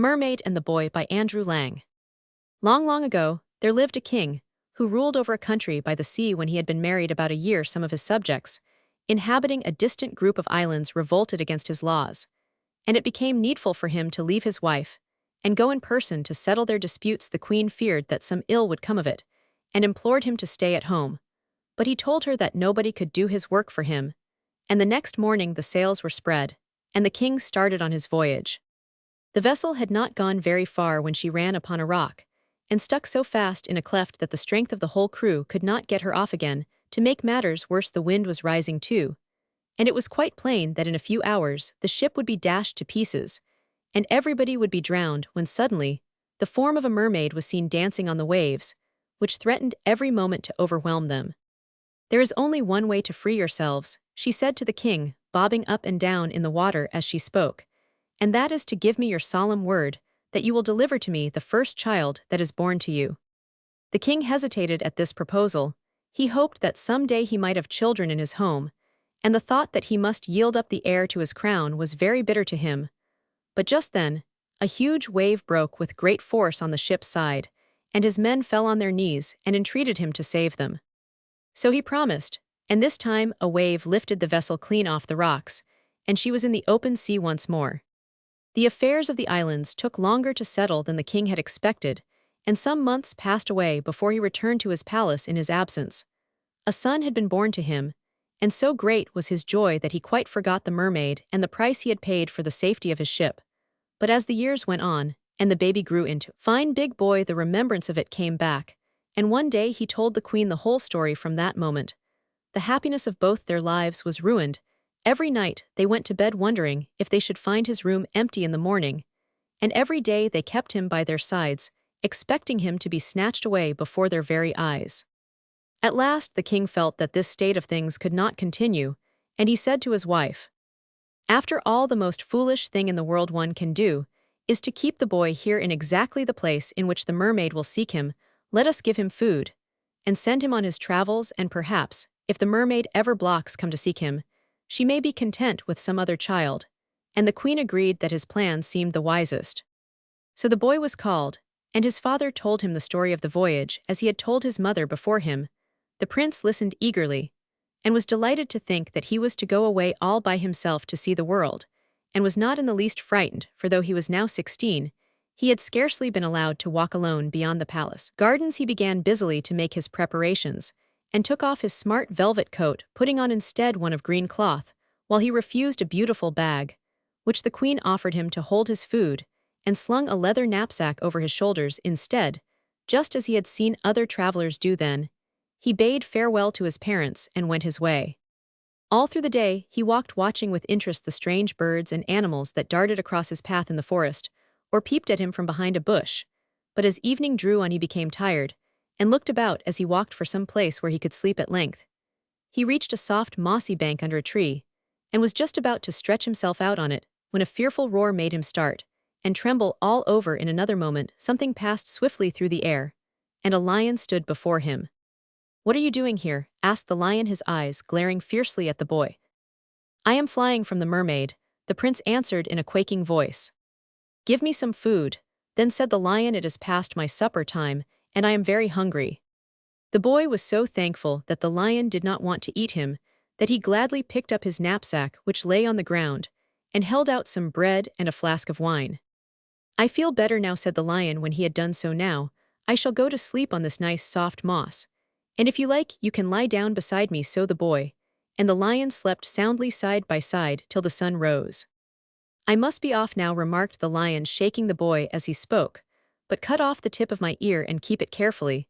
Mermaid and the Boy by Andrew Lang. Long, long ago, there lived a king who ruled over a country by the sea. When he had been married about a year, some of his subjects, inhabiting a distant group of islands, revolted against his laws, and it became needful for him to leave his wife and go in person to settle their disputes. The queen feared that some ill would come of it, and implored him to stay at home. But he told her that nobody could do his work for him, and the next morning the sails were spread, and the king started on his voyage. The vessel had not gone very far when she ran upon a rock, and stuck so fast in a cleft that the strength of the whole crew could not get her off again. To make matters worse, the wind was rising too, and it was quite plain that in a few hours the ship would be dashed to pieces, and everybody would be drowned, when suddenly the form of a mermaid was seen dancing on the waves, which threatened every moment to overwhelm them. "There is only one way to free yourselves," she said to the king, bobbing up and down in the water as she spoke, "and that is to give me your solemn word that you will deliver to me the first child that is born to you." The king hesitated at this proposal. He hoped that some day he might have children in his home, and the thought that he must yield up the heir to his crown was very bitter to him. But just then, a huge wave broke with great force on the ship's side, and his men fell on their knees and entreated him to save them. So he promised, and this time a wave lifted the vessel clean off the rocks, and she was in the open sea once more. The affairs of the islands took longer to settle than the king had expected, and some months passed away before he returned to his palace in his absence. A son had been born to him, and so great was his joy that he quite forgot the mermaid and the price he had paid for the safety of his ship. But as the years went on, and the baby grew into a fine big boy, the remembrance of it came back, and one day he told the queen the whole story. From that moment, the happiness of both their lives was ruined. Every night they went to bed wondering if they should find his room empty in the morning, and every day they kept him by their sides, expecting him to be snatched away before their very eyes. At last the king felt that this state of things could not continue, and he said to his wife, "After all, the most foolish thing in the world one can do is to keep the boy here in exactly the place in which the mermaid will seek him. Let us give him food, and send him on his travels, and perhaps, if the mermaid ever blocks come to seek him, she may be content with some other child." And the queen agreed that his plan seemed the wisest. So the boy was called, and his father told him the story of the voyage as he had told his mother before him. The prince listened eagerly, and was delighted to think that he was to go away all by himself to see the world, and was not in the least frightened, for though he was now 16, he had scarcely been allowed to walk alone beyond the palace gardens. He began busily to make his preparations, and took off his smart velvet coat, putting on instead one of green cloth, while he refused a beautiful bag, which the queen offered him to hold his food, and slung a leather knapsack over his shoulders instead, just as he had seen other travelers do. Then he bade farewell to his parents and went his way. All through the day he walked, watching with interest the strange birds and animals that darted across his path in the forest, or peeped at him from behind a bush. But as evening drew on he became tired, and looked about as he walked for some place where he could sleep. At length he reached a soft mossy bank under a tree, and was just about to stretch himself out on it, when a fearful roar made him start and tremble all over. In another moment something passed swiftly through the air, and a lion stood before him. "What are you doing here?" asked the lion, his eyes glaring fiercely at the boy. "I am flying from the mermaid," the prince answered in a quaking voice. "Give me some food." Then said the lion, "It is past my supper time, and I am very hungry." The boy was so thankful that the lion did not want to eat him that he gladly picked up his knapsack, which lay on the ground, and held out some bread and a flask of wine. "I feel better now," said the lion when he had done so. "Now I shall go to sleep on this nice soft moss, and if you like you can lie down beside me." So the boy and the lion slept soundly side by side till the sun rose. "I must be off now," remarked the lion, shaking the boy as he spoke, "but cut off the tip of my ear and keep it carefully.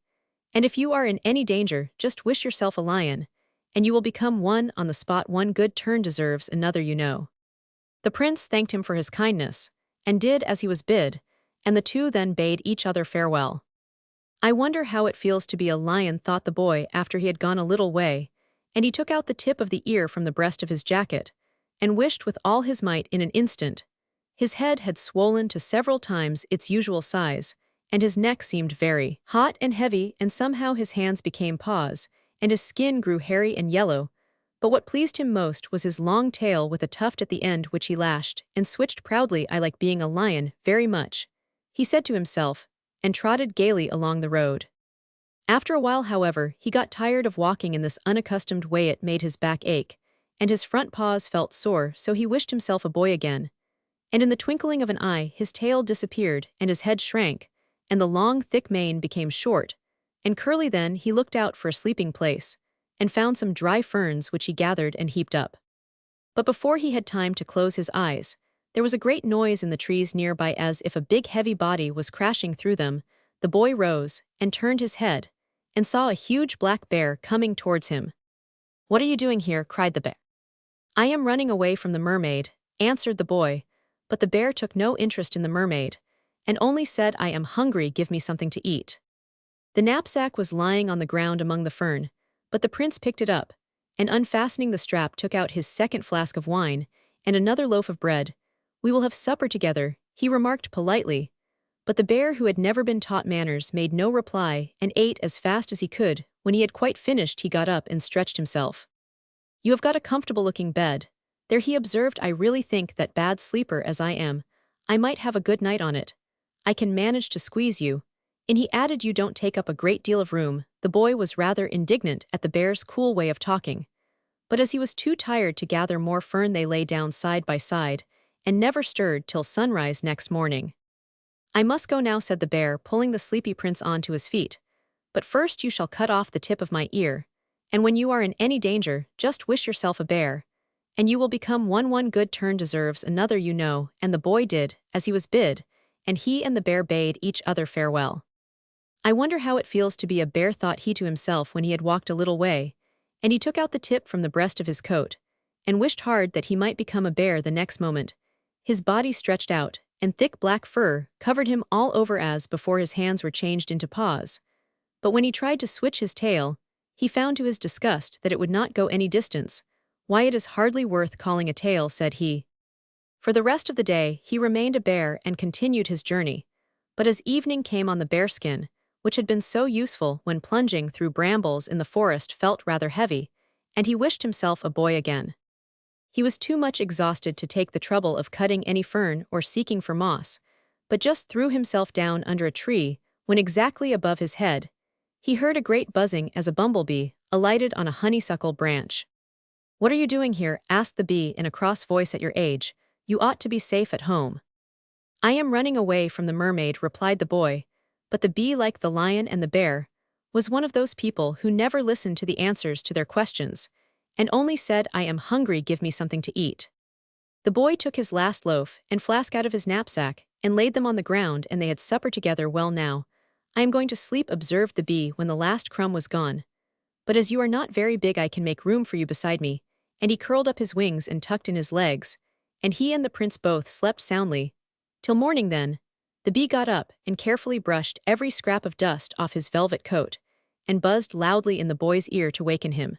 And if you are in any danger, just wish yourself a lion, and you will become one on the spot. One good turn deserves another, you know." The prince thanked him for his kindness, and did as he was bid, and the two then bade each other farewell. "I wonder how it feels to be a lion," thought the boy after he had gone a little way, and he took out the tip of the ear from the breast of his jacket, and wished with all his might. In an instant his head had swollen to several times its usual size, and his neck seemed very hot and heavy, and somehow his hands became paws, and his skin grew hairy and yellow. But what pleased him most was his long tail with a tuft at the end which he lashed, and switched proudly. I like being a lion, very much, he said to himself, and trotted gaily along the road. After a while, however, he got tired of walking in this unaccustomed way. It made his back ache, and his front paws felt sore, so he wished himself a boy again. And in the twinkling of an eye his tail disappeared, and his head shrank, and the long thick mane became short and curly. Then he looked out for a sleeping place, and found some dry ferns which he gathered and heaped up. But before he had time to close his eyes, there was a great noise in the trees nearby, as if a big heavy body was crashing through them. The boy rose, and turned his head, and saw a huge black bear coming towards him. "What are you doing here?" cried the bear. "I am running away from the mermaid," answered the boy, but the bear took no interest in the mermaid, and only said, "I am hungry, give me something to eat." The knapsack was lying on the ground among the fern, but the prince picked it up, and unfastening the strap took out his second flask of wine, and another loaf of bread. "We will have supper together," he remarked politely. But the bear, who had never been taught manners, made no reply, and ate as fast as he could. When he had quite finished, he got up and stretched himself. "You have got a comfortable-looking bed there," he observed. "I really think that, bad sleeper as I am, I might have a good night on it. I can manage to squeeze you." And he added, "You don't take up a great deal of room." The boy was rather indignant at the bear's cool way of talking, but as he was too tired to gather more fern, they lay down side by side, and never stirred till sunrise next morning. "I must go now," said the bear, pulling the sleepy prince onto his feet. "But first you shall cut off the tip of my ear, and when you are in any danger, just wish yourself a bear, and you will become one. One good turn deserves another, you know." And the boy did as he was bid, and he and the bear bade each other farewell. "I wonder how it feels to be a bear," thought he to himself when he had walked a little way, and he took out the tip from the breast of his coat, and wished hard that he might become a bear the next moment. His body stretched out, and thick black fur covered him all over as before. His hands were changed into paws. But when he tried to switch his tail, he found to his disgust that it would not go any distance. "Why, it is hardly worth calling a tail," said he. For the rest of the day he remained a bear and continued his journey. But as evening came on, the bearskin, which had been so useful when plunging through brambles in the forest, felt rather heavy, and he wished himself a boy again. He was too much exhausted to take the trouble of cutting any fern or seeking for moss, but just threw himself down under a tree, when exactly above his head he heard a great buzzing as a bumblebee alighted on a honeysuckle branch. "What are you doing here?" asked the bee in a cross voice. "At your age, you ought to be safe at home." "I am running away from the mermaid," replied the boy. But the bee, like the lion and the bear, was one of those people who never listened to the answers to their questions, and only said, "I am hungry, give me something to eat." The boy took his last loaf and flask out of his knapsack, and laid them on the ground, and they had supper together. "Well now, I am going to sleep," observed the bee when the last crumb was gone. "But as you are not very big, I can make room for you beside me." And he curled up his wings and tucked in his legs, and he and the prince both slept soundly till morning. Then the bee got up and carefully brushed every scrap of dust off his velvet coat, and buzzed loudly in the boy's ear to waken him.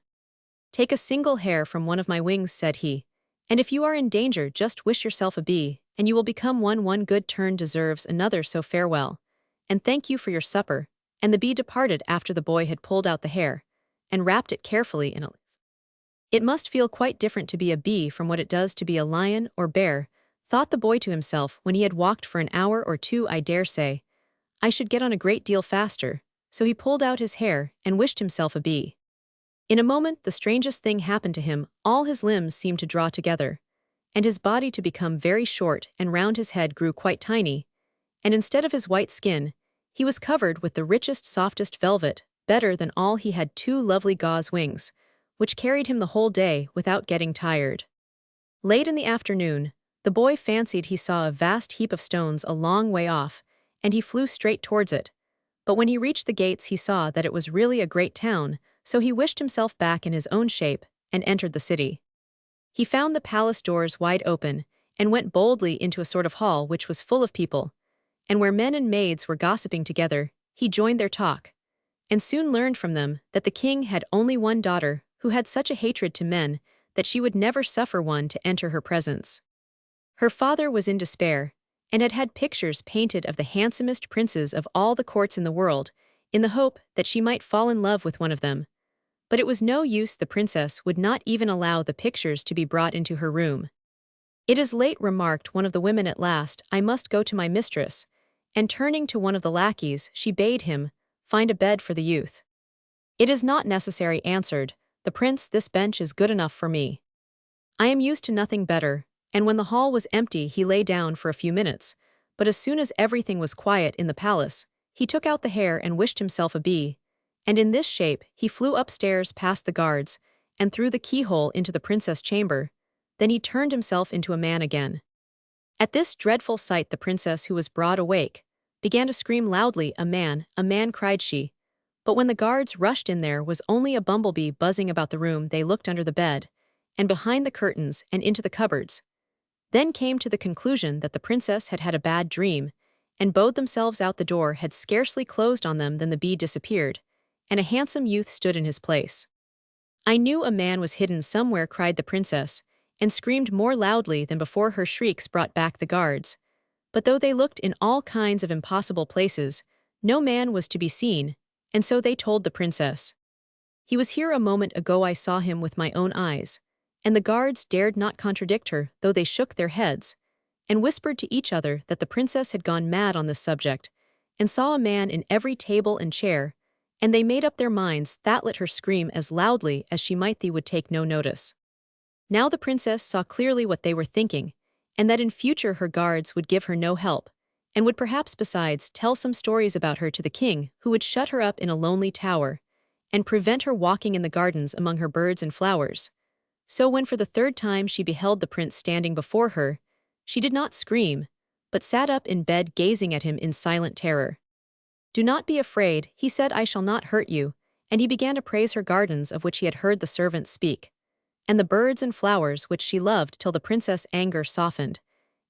"Take a single hair from one of my wings," said he, "and if you are in danger, just wish yourself a bee, and you will become one. One good turn deserves another, so farewell, and thank you for your supper." And the bee departed after the boy had pulled out the hair, and wrapped it carefully in a leaf. "It must feel quite different to be a bee from what it does to be a lion or bear," thought the boy to himself when he had walked for an hour or two. "I dare say I should get on a great deal faster." So he pulled out his hair and wished himself a bee. In a moment the strangest thing happened to him. All his limbs seemed to draw together, and his body to become very short, and round his head grew quite tiny, and instead of his white skin, he was covered with the richest, softest velvet. Better than all, he had two lovely gauze wings, which carried him the whole day without getting tired. Late in the afternoon, the boy fancied he saw a vast heap of stones a long way off, and he flew straight towards it. But when he reached the gates, he saw that it was really a great town, so he wished himself back in his own shape, and entered the city. He found the palace doors wide open, and went boldly into a sort of hall which was full of people, and where men and maids were gossiping together. He joined their talk, and soon learned from them that the king had only one daughter, who had such a hatred to men that she would never suffer one to enter her presence. Her father was in despair, and had had pictures painted of the handsomest princes of all the courts in the world, in the hope that she might fall in love with one of them. But it was no use, the princess would not even allow the pictures to be brought into her room. "It is late," remarked one of the women at last, "I must go to my mistress," and turning to one of the lackeys, she bade him find a bed for the youth. "It is not necessary," answered the prince, "this bench is good enough for me. I am used to nothing better," and when the hall was empty he lay down for a few minutes, but as soon as everything was quiet in the palace, he took out the hair and wished himself a bee, and in this shape he flew upstairs past the guards, and through the keyhole into the princess' chamber. Then he turned himself into a man again. At this dreadful sight the princess, who was broad awake, began to scream loudly. A man, cried she. But when the guards rushed in, there was only a bumblebee buzzing about the room. They looked under the bed, and behind the curtains, and into the cupboards, then came to the conclusion that the princess had had a bad dream, and bowed themselves out. The door had scarcely closed on them than the bee disappeared, and a handsome youth stood in his place. "I knew a man was hidden somewhere," cried the princess, and screamed more loudly than before. Her shrieks brought back the guards, but though they looked in all kinds of impossible places, no man was to be seen, and so they told the princess, "He was here a moment ago, I saw him with my own eyes." And the guards dared not contradict her, though they shook their heads, and whispered to each other that the princess had gone mad on this subject, and saw a man in every table and chair, and they made up their minds that let her scream as loudly as she might, they would take no notice. Now the princess saw clearly what they were thinking, and that in future her guards would give her no help, and would perhaps besides tell some stories about her to the king, who would shut her up in a lonely tower, and prevent her walking in the gardens among her birds and flowers. So when for the third time she beheld the prince standing before her, she did not scream, but sat up in bed gazing at him in silent terror. "Do not be afraid," he said, "I shall not hurt you," and he began to praise her gardens, of which he had heard the servants speak, and the birds and flowers which she loved, till the princess' anger softened,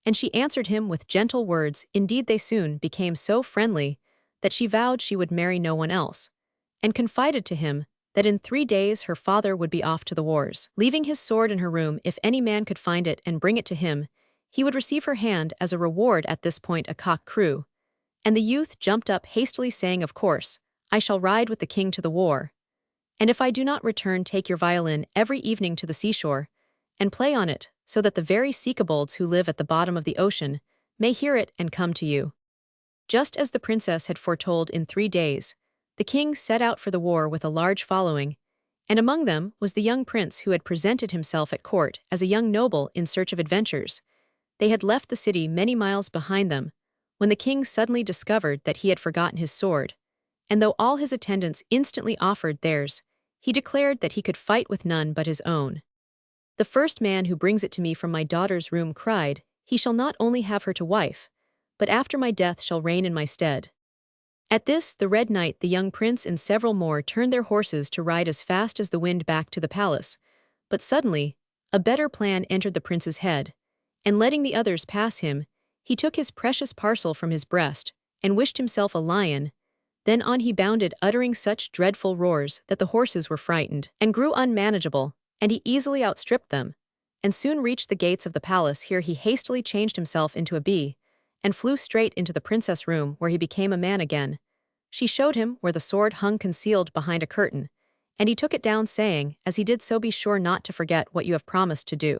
and she answered him with gentle words. Indeed, they soon became so friendly that she vowed she would marry no one else, and confided to him that in 3 days her father would be off to the wars, leaving his sword in her room. If any man could find it and bring it to him, he would receive her hand as a reward. At this point a cock crew, and the youth jumped up hastily, saying, "Of course, I shall ride with the king to the war. And if I do not return, take your violin every evening to the seashore, and play on it, so that the very sea-kobolds who live at the bottom of the ocean may hear it and come to you." Just as the princess had foretold, in 3 days, the king set out for the war with a large following, and among them was the young prince who had presented himself at court as a young noble in search of adventures. They had left the city many miles behind them, when the king suddenly discovered that he had forgotten his sword, and though all his attendants instantly offered theirs, he declared that he could fight with none but his own. "The first man who brings it to me from my daughter's room," cried he, "shall not only have her to wife, but after my death shall reign in my stead." At this, the Red Knight, the young prince, and several more turned their horses to ride as fast as the wind back to the palace. But suddenly, a better plan entered the prince's head, and letting the others pass him, he took his precious parcel from his breast, and wished himself a lion. Then on he bounded, uttering such dreadful roars that the horses were frightened, and grew unmanageable, and he easily outstripped them, and soon reached the gates of the palace. Here he hastily changed himself into a bee, and flew straight into the princess' room, where he became a man again. She showed him where the sword hung concealed behind a curtain, and he took it down, saying, as he did so, "Be sure not to forget what you have promised to do."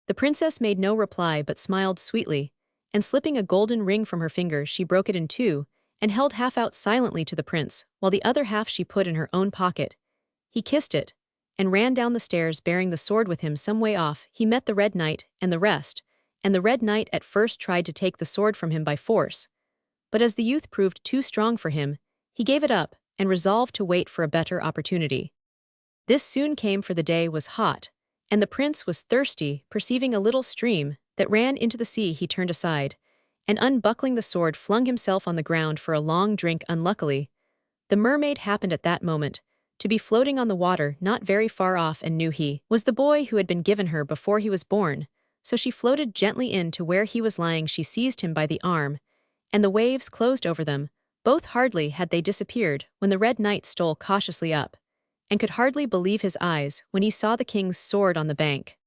The princess made no reply but smiled sweetly, and slipping a golden ring from her finger, she broke it in two, and held half out silently to the prince, while the other half she put in her own pocket. He kissed it, and ran down the stairs bearing the sword with him. Some way off he met the Red Knight and the rest, and the Red Knight at first tried to take the sword from him by force, but as the youth proved too strong for him, he gave it up, and resolved to wait for a better opportunity. This soon came, for the day was hot, and the prince was thirsty. Perceiving a little stream that ran into the sea, he turned aside, and unbuckling the sword flung himself on the ground for a long drink. Unluckily, the mermaid happened at that moment to be floating on the water not very far off, and knew he was the boy who had been given her before he was born, so she floated gently in to where he was lying. She seized him by the arm, and the waves closed over them. Both hardly had they disappeared when the Red Knight stole cautiously up, and could hardly believe his eyes when he saw the king's sword on the bank.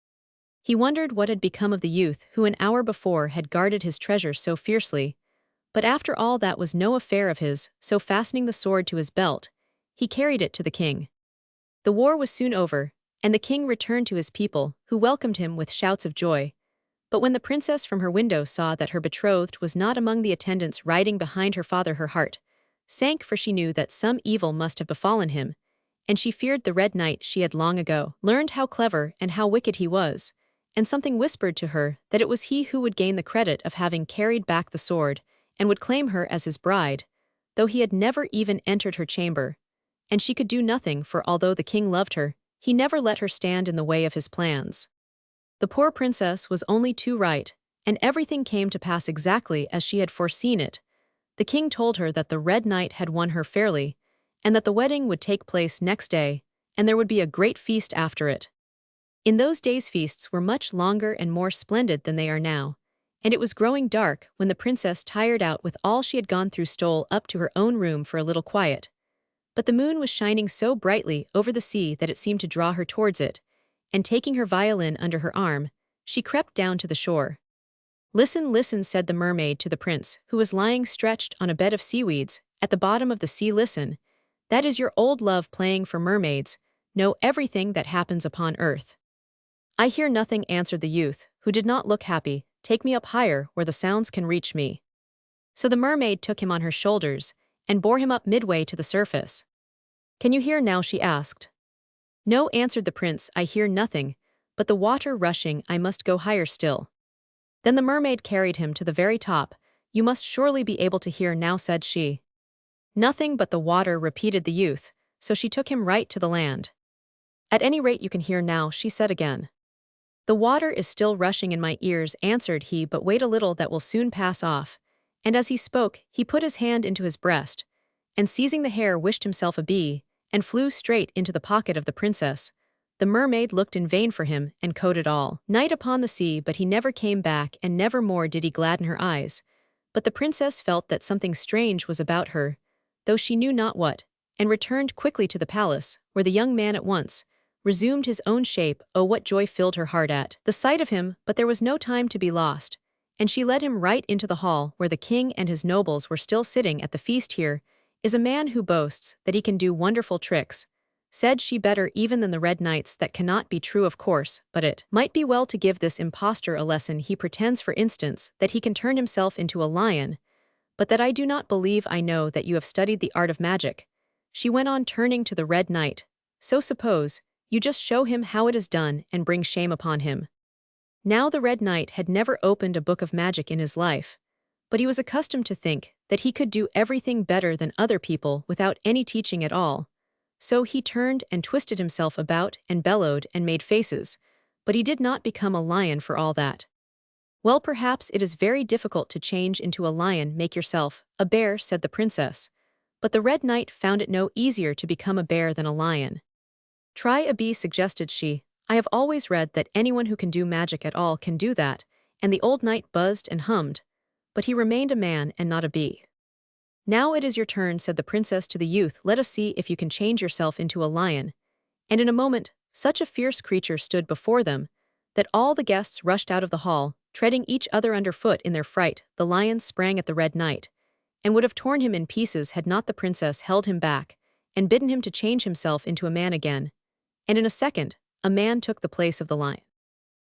He wondered what had become of the youth who an hour before had guarded his treasure so fiercely, but after all that was no affair of his, so fastening the sword to his belt, he carried it to the king. The war was soon over, and the king returned to his people, who welcomed him with shouts of joy. But when the princess from her window saw that her betrothed was not among the attendants riding behind her father, her heart sank, for she knew that some evil must have befallen him, and she feared the Red Knight. She had long ago learned how clever and how wicked he was, and something whispered to her that it was he who would gain the credit of having carried back the sword, and would claim her as his bride, though he had never even entered her chamber. And she could do nothing, for although the king loved her, he never let her stand in the way of his plans. The poor princess was only too right, and everything came to pass exactly as she had foreseen it. The king told her that the Red Knight had won her fairly, and that the wedding would take place next day, and there would be a great feast after it. In those days feasts were much longer and more splendid than they are now, and it was growing dark when the princess, tired out with all she had gone through, stole up to her own room for a little quiet. But the moon was shining so brightly over the sea that it seemed to draw her towards it, and taking her violin under her arm, she crept down to the shore. "Listen, listen," said the mermaid to the prince, who was lying stretched on a bed of seaweeds at the bottom of the sea. "Listen, that is your old love playing for mermaids, know everything that happens upon earth." "I hear nothing," answered the youth, who did not look happy. "Take me up higher where the sounds can reach me." So the mermaid took him on her shoulders and bore him up midway to the surface. "Can you hear now?" she asked. "No," answered the prince, "I hear nothing, but the water rushing. I must go higher still." Then the mermaid carried him to the very top. "You must surely be able to hear now," said she. "Nothing but the water," repeated the youth, so she took him right to the land. "At any rate you can hear now," she said again. "The water is still rushing in my ears," answered he, "but wait a little, that will soon pass off." And as he spoke, he put his hand into his breast, and seizing the hair wished himself a bee, and flew straight into the pocket of the princess. The mermaid looked in vain for him, and coated all night upon the sea, but he never came back, and never more did he gladden her eyes. But the princess felt that something strange was about her, though she knew not what, and returned quickly to the palace, where the young man at once resumed his own shape. Oh, what joy filled her heart at the sight of him! But there was no time to be lost, and she led him right into the hall where the king and his nobles were still sitting at the feast. "Here is a man who boasts that he can do wonderful tricks," said she, "better even than the Red Knights. That cannot be true, of course, but it might be well to give this impostor a lesson. He pretends, for instance, that he can turn himself into a lion, but that I do not believe. I know that you have studied the art of magic," she went on, turning to the Red Knight. "So suppose you just show him how it is done and bring shame upon him." Now the Red Knight had never opened a book of magic in his life, but he was accustomed to think that he could do everything better than other people without any teaching at all. So he turned and twisted himself about and bellowed and made faces, but he did not become a lion for all that. "Well, perhaps it is very difficult to change into a lion. Make yourself a bear," said the princess. But the Red Knight found it no easier to become a bear than a lion. "Try a bee," suggested she. "I have always read that anyone who can do magic at all can do that," and the old knight buzzed and hummed, but he remained a man and not a bee. "Now it is your turn," said the princess to the youth. "Let us see if you can change yourself into a lion." And in a moment, such a fierce creature stood before them that all the guests rushed out of the hall, treading each other underfoot in their fright. The lion sprang at the Red Knight, and would have torn him in pieces had not the princess held him back, and bidden him to change himself into a man again. And in a second, a man took the place of the lion.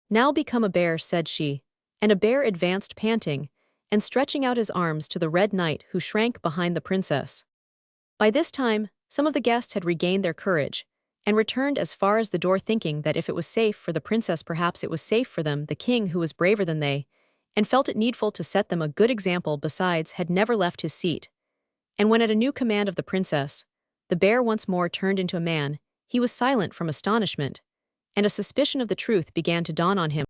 "Now become a bear," said she, and a bear advanced panting, and stretching out his arms to the Red Knight, who shrank behind the princess. By this time, some of the guests had regained their courage, and returned as far as the door, thinking that if it was safe for the princess, perhaps it was safe for them. The king, who was braver than they, and felt it needful to set them a good example besides, had never left his seat. And when at a new command of the princess, the bear once more turned into a man, he was silent from astonishment, and a suspicion of the truth began to dawn on him.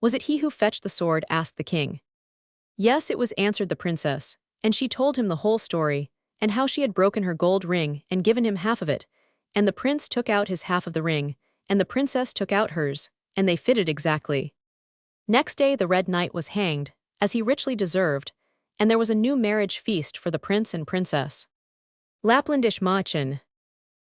"Was it he who fetched the sword?" asked the king. "Yes, it was," answered the princess, and she told him the whole story, and how she had broken her gold ring and given him half of it, and the prince took out his half of the ring, and the princess took out hers, and they fitted exactly. Next day the Red Knight was hanged, as he richly deserved, and there was a new marriage feast for the prince and princess. Laplandish Machen.